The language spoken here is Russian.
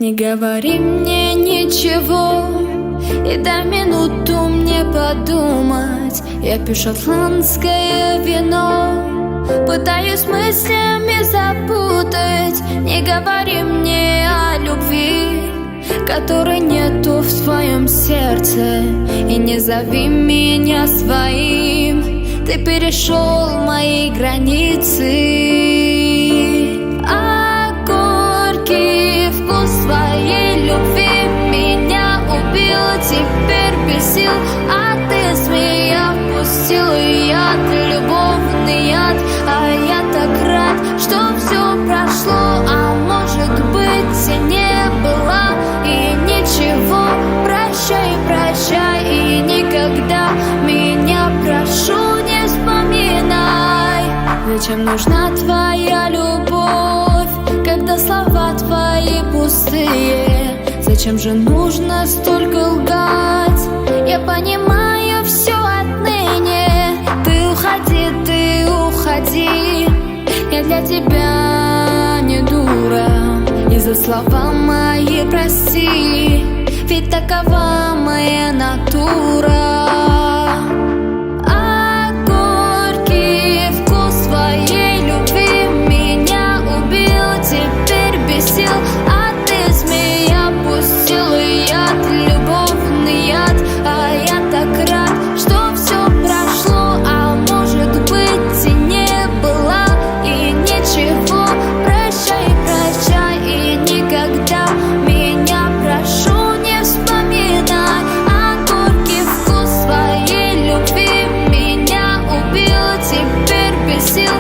Не говори мне ничего и дай минуту мне подумать. Я пью шотландское вино, пытаюсь мыслями запутать. Не говори мне о любви, которой нету в своем сердце, и не зови меня своим. Ты перешел мои границы, а горький вкус своей любви меня убил. Теперь без сил от меня пустил яд, любовный яд. А я так рад, что все прошло, а может быть и не было. И ничего, прощай, прощай, и никогда меня, прошу, не вспоминай. Зачем нужна твоя любовь, когда слова твои пустые? Зачем же нужно столько лгать? Я понимаю все отныне. Ты уходи, я для тебя не дура. И за слова мои прости, ведь такова моя натура. А горький вкус своей любви меня убил. Теперь без сил от меня пустил яд, любовный яд. А я так рад, что все прошло, а может быть и не было. И ничего, прощай, прощай, и никогда меня, прошу, не вспоминай. А горький вкус своей любви меня убил. Теперь без сил